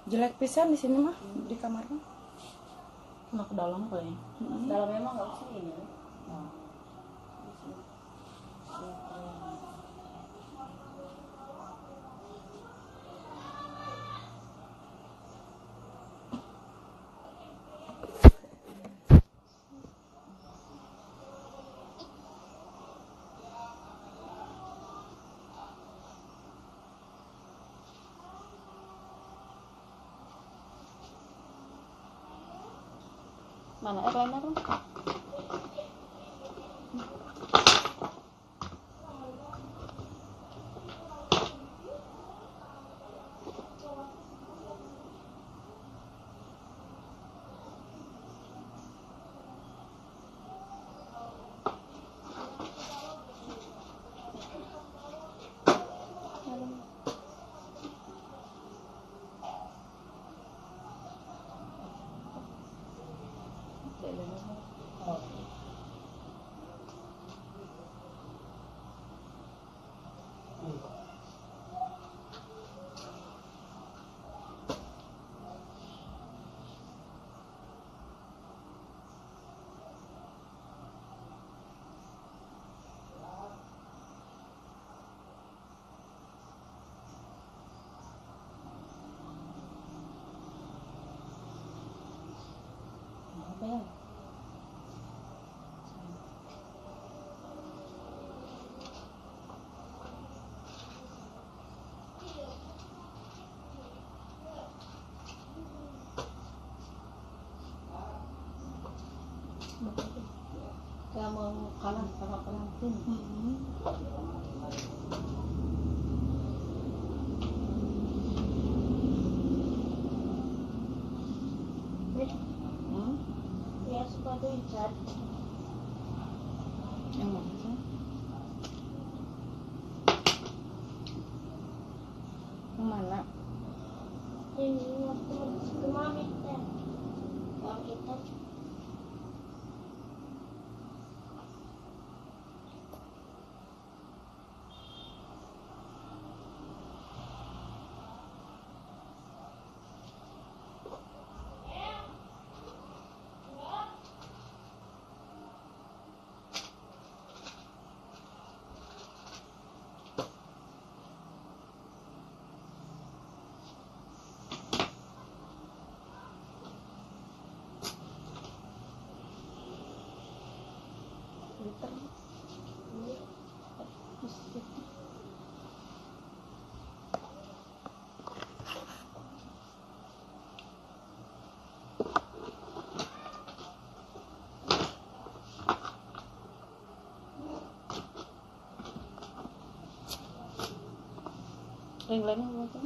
Jelek pisan di sini mah di kamarnya. Nah ke dalam kayaknya. Dalamnya emang nggak sih ini. Mana eyeliner tuh? Apa ya? Kayak mau kalah sama pengantin. Ya suka tuh icat. Yang mana sih? Yang mana? Ini waktu kemarin teh. Yang kita liter. Yang lainnya apa?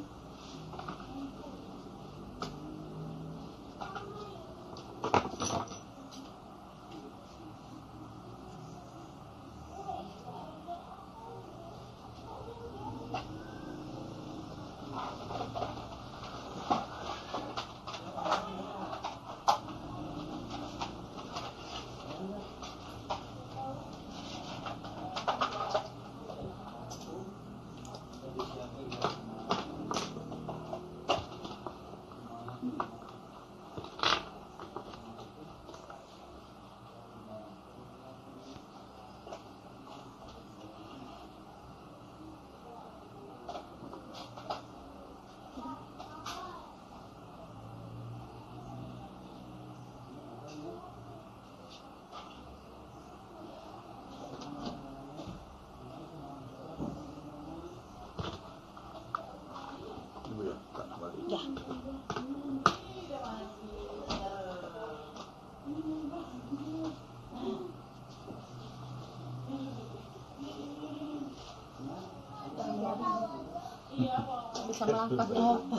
Ya. Bisa melangkah apa?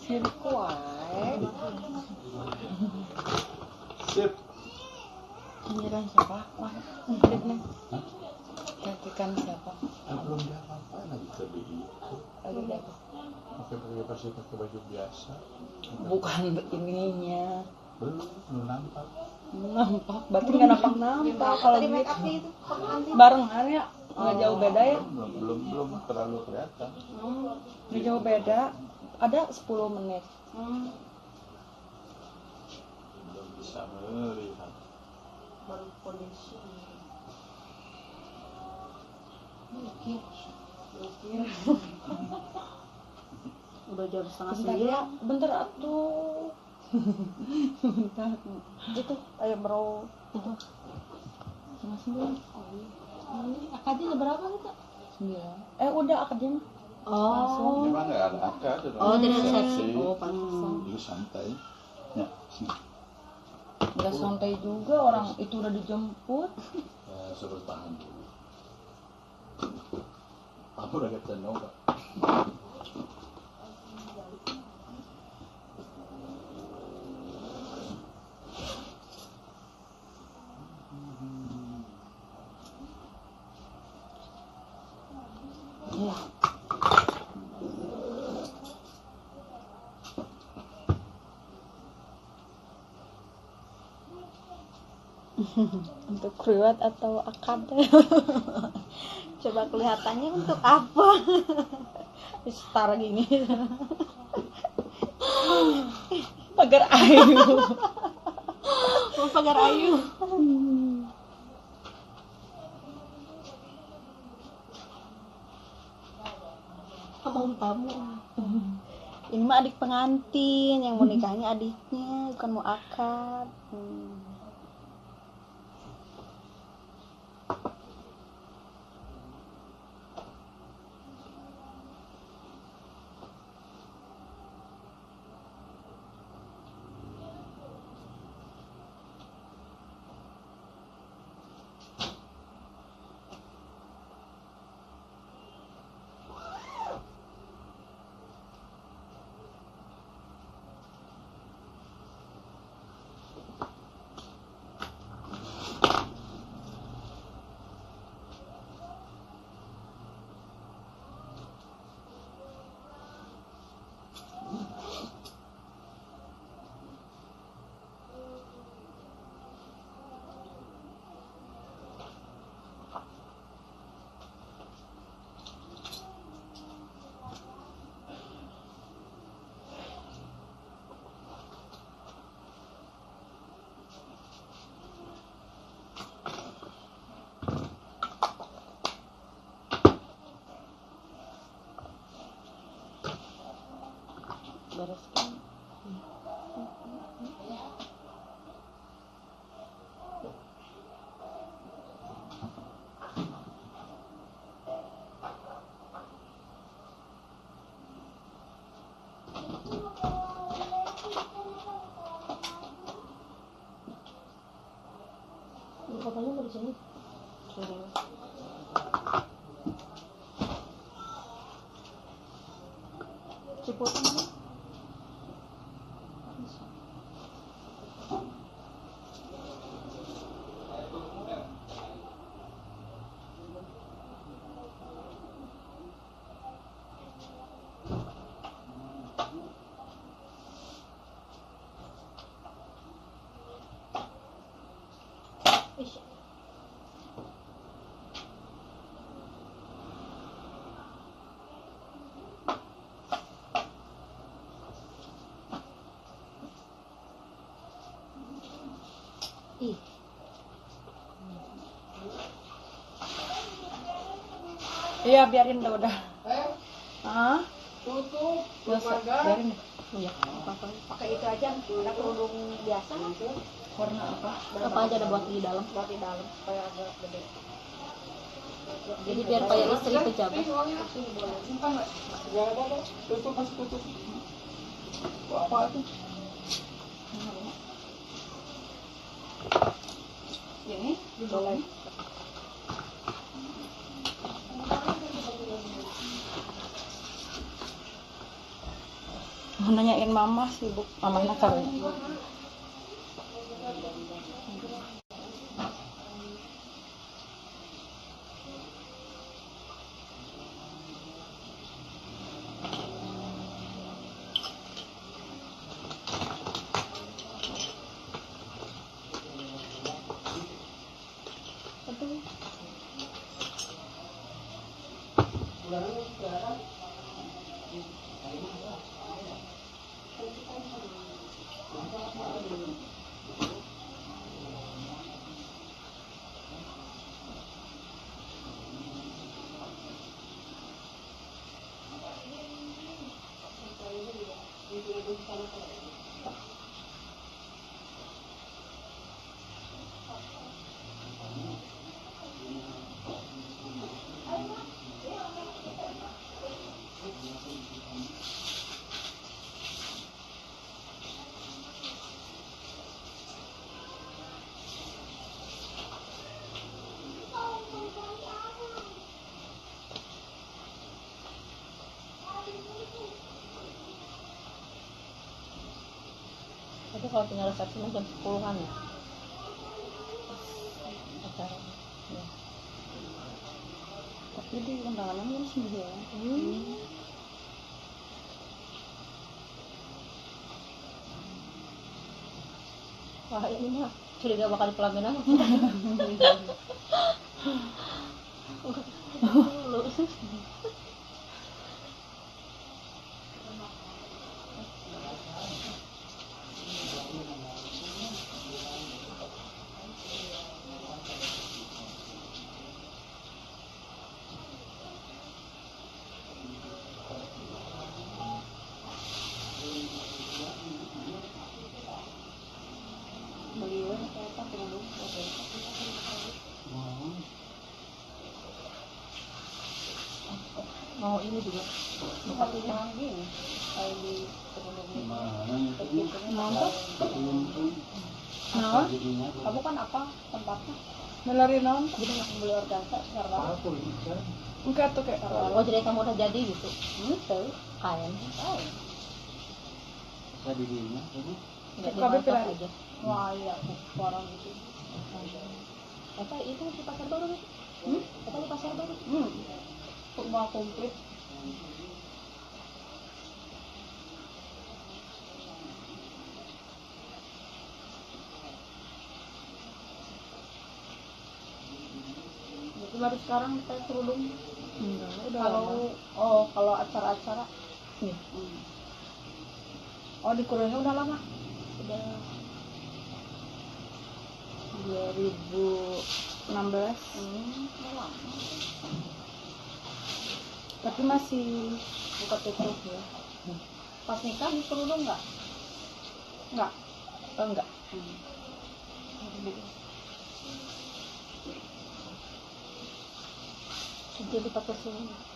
Sirik wae. Sip. Giliran siapa? Wah, nih. Gantikan siapa? Belum dia apa lagi tadi itu. Aduh, deh. Pakai baju biasa. Bukan ininya. Belum nampak. Nampak, berarti nggak nampak kalau tadi make gitu. up itu pengantin. Barengan ya, nggak jauh beda ya. Belum terlalu kelihatan. Nggak jauh beda. ada 10 menit. Belum bisa melihat. Baru kondisi. Udah jam setengah Bentar 9. ya, bentar atuh. Bentar. Itu ayam bro. Setengah 9. Akadnya berapa kita? 9. Udah akadnya. Oh. Di mana ada akad? Oh, tidak resepsi. resepsi. Oh, pantesan. Jadi santai. Ya, sini. Nggak santai juga, orang itu udah dijemput. Suruh tahan dulu. Kamu udah kata nyoba. Iya. Untuk kriwat atau akad? Coba kelihatannya untuk apa? Setara gini. Pagar ayu. Mau pagar ayu. Abang tamu. Ini mah adik pengantin, yang mau nikahnya adiknya, bukan mau akad. Bereskan. Fotonya mau di sini. Ciputan. Ih, Iya, biarin udah. ah, tutup, Nggak usah, biarin deh. Iya, apa-apa. pakai itu aja. Ada kerudung biasa. Warna apa? Apa aja ada buat di dalam. Buat di dalam supaya agak gede. Jadi biar kayak istri pejabat. Simpan nggak? Ya ada, tutup, masih tutup. Apa tuh? Ini Boleh. Mau nanyain mama sibuk, mama nakal. itu kalau tinggal resepsi jam 10-an ya acara ya. Tapi di undangan jam 9. Wah ini mah curiga bakal di pelaminan Beliau kereta dulu. mau ini juga Bukan di tangan gini. Kayak di Mana? Nah, kamu kan apa tempatnya? Melari non. Jadi nggak beli organza sekarang. Aku bisa. Enggak tuh kayak oh jadi kamu udah jadi gitu Gitu. kain Saya dirinya. Ini. nggak Kabeh dimasak pilih. aja Wah iya, orang gitu. apa itu di pasar baru gitu apa di pasar baru Semua komplit. itu baru sekarang pakai kerudung. enggak udah Kalau acara-acara nih Oh di Korea udah lama. udah 2016. malam. Tapi masih Buka tutup ya. Pas nikah di kerudung nggak? enggak. oh enggak jadi pakai sini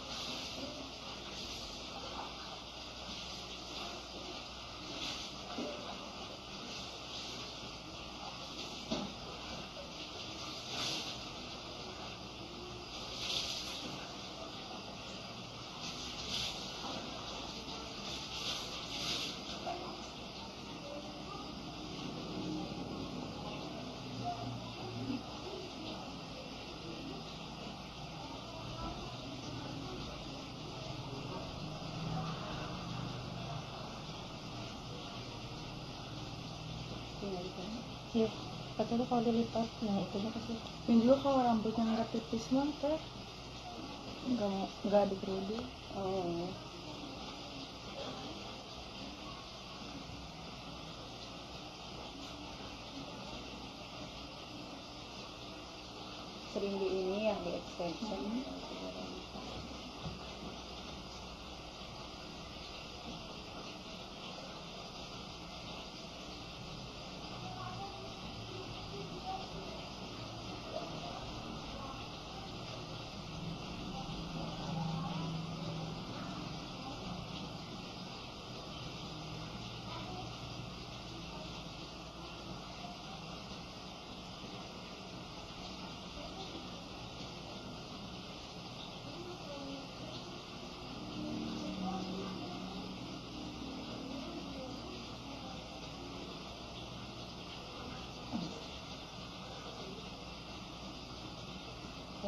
ya katanya kalau dilipat nah itunya kasih Dan juga kalau rambutnya enggak tipis mah teh enggak di kerudung. Oh. Sering di ini ya, di extension.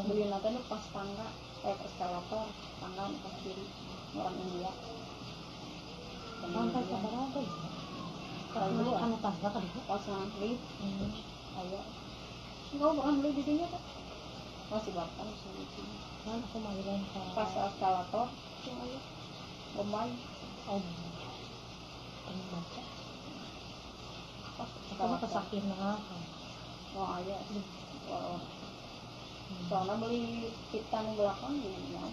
Beli nanti nu pas tangga, eskalator, tangga nu pas kiri, orang India. lantai sabar apa ya Sekarang dulu anu tangga kali ya pas lift, ayo. Enggak bukan beli di sini kan? Masih bakal di sini. kan aku mau bilang Pas eskalator, ayo. Bombay, oh pengen baca pas aku mah eskalator. kesakitan Oh ayo, oh. Soalnya beli pita di belakang gini ya.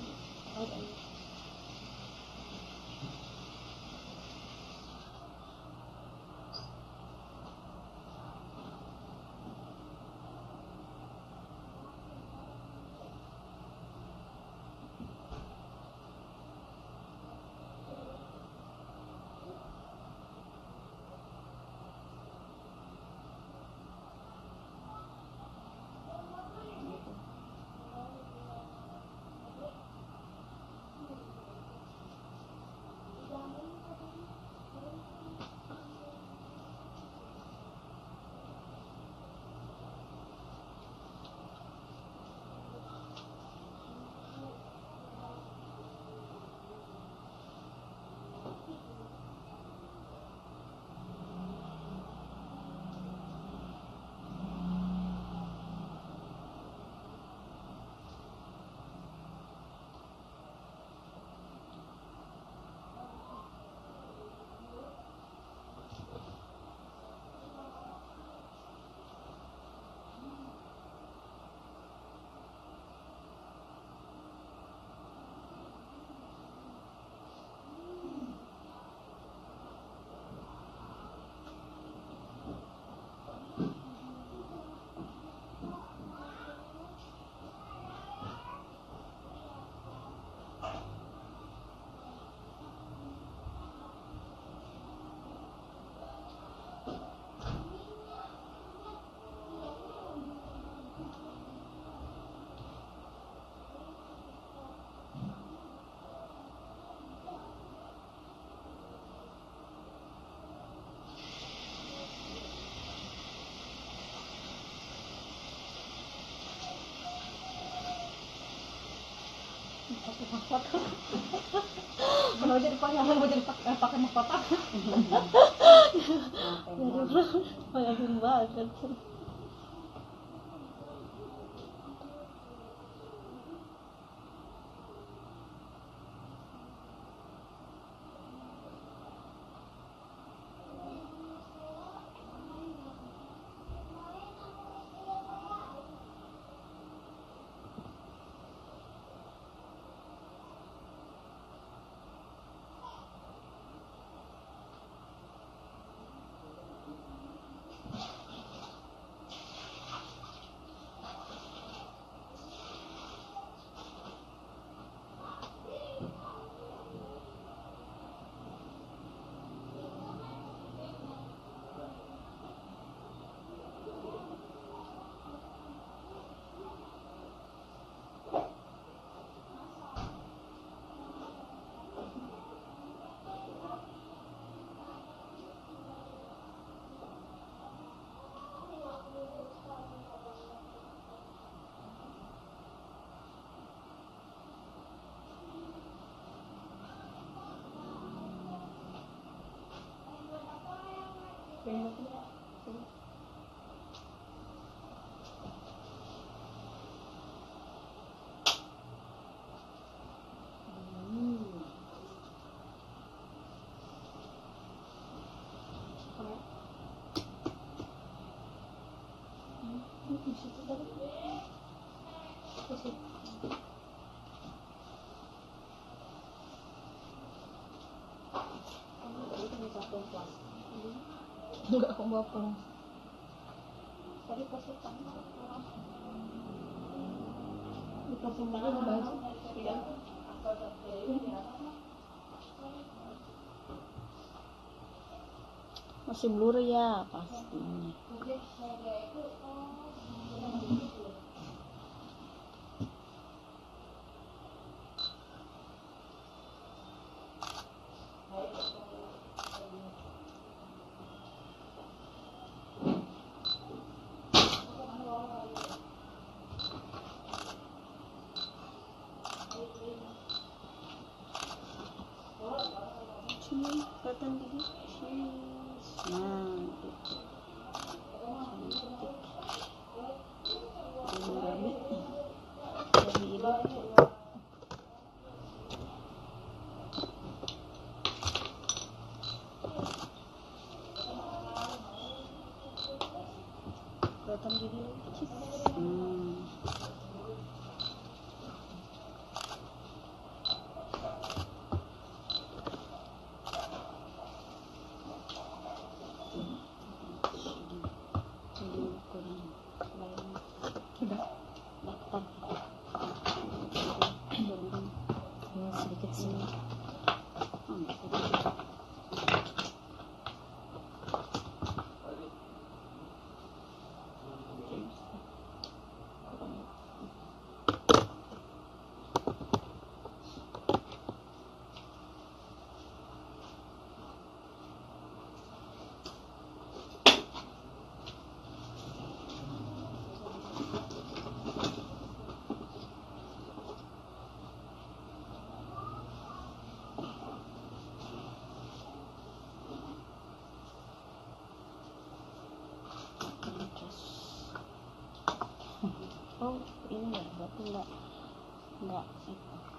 mahkota. Mau jadi pangeran, mau jadi pakai mahkota. Pengen banget. Enggak, aku bawa pulang. Tadi pasti kamu Di persimpangan baju. masih blur ya pastinya. Sini kelihatan gini. Nah, gitu. Cantik. Rabi. Rabi ini. Kelihatan gini. Sedikit sini. Oh, ini ya, berarti enggak itu.